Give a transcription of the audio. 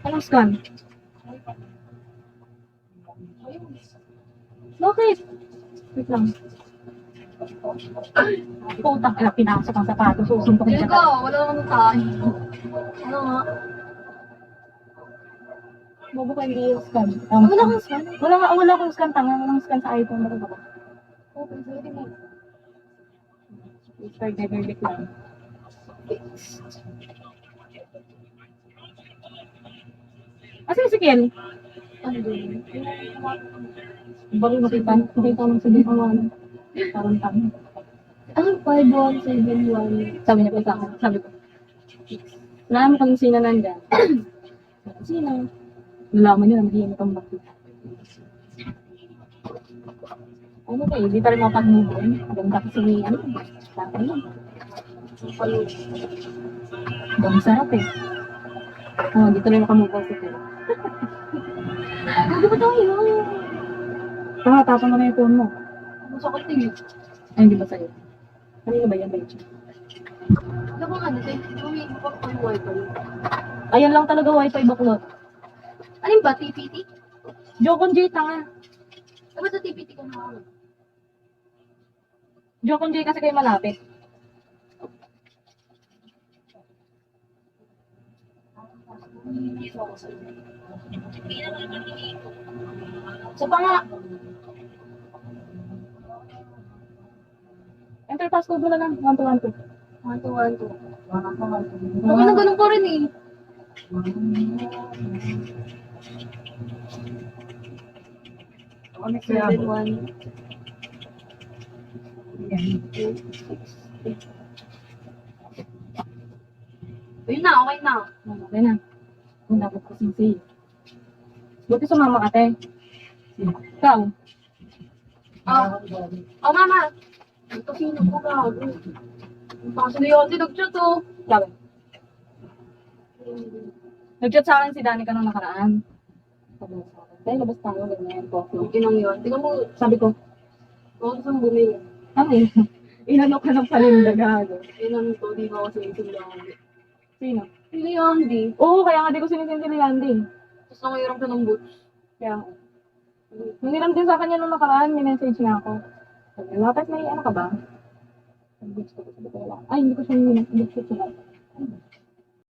Anong scan? Bakit? Wait lang. Putang ina, pinasok ang sapatos. Susuntukin Hindi ka. ko, wala naman tayo. Ano nga? Bobo ka hindi yung scan. Wala kang scan? Wala akong scan. Tanga. Walang scan sa iPhone. Meron ba? Okay, sige mo. Start never decline. Asa si Ken? Ano din? Baro nakita mo sa dito ano. Parang tanga. Ano, 5171. Sabi niya pa sa akin. Sabi ko. Wala mo kung sino nandyan. Sino? Nalaman niyo na magiging itong bakit. Ano ba eh, di tayo mapag-move on. Ganda kasi ni ano. Tatay yun. Ang sarap eh. Oh, dito rin makamove on si Ken. Ano ba tayo? Tama, tapon mo na yung phone mo. Masakit tingin. Ay, hindi ba sa'yo? Kanina ba yan, Rachel? Ano bang ano, tayo? May mapapang wifi. Ayan lang talaga wifi baklot. Alin ba? TPT? Jokon J, tanga. Ano ba sa TPT ko na? Jokon J kasi kayo malapit. So pa nga. Enter passcode mo na lang. 1212. 1212. Okay na ganun pa rin eh. Connect 71. Ayun na, okay na. Okay na. Kung dapat ko sisi. Buti sumama ka, te. Ikaw. Oh, mama. Ito sino ko gago. Ang paso na yun, nag-chat oh. Sabi. Nag-chat sa akin si Danica nung nakaraan. Sabi niya sa akin, "Tay, labas tayo, ganyan, coffee." Okay nang yun. Tingnan mo, Sabi ko, ako saan bumili. ano yun? Inano ka ng paninda, gago. Ayun ang to, di ba ako sinisindahan. Sino? Pili yung hindi. Oo, kaya nga di ko sinisin si Leandy. Tapos nangyayarap ka ng boots. Kaya ako. Naniram din sa kanya nung nakaraan, may message niya ako. Sabi niya, "Lapit may ano ka ba?" Sabi ko, wala. Ay, hindi ko siya niniram. Hindi ko siya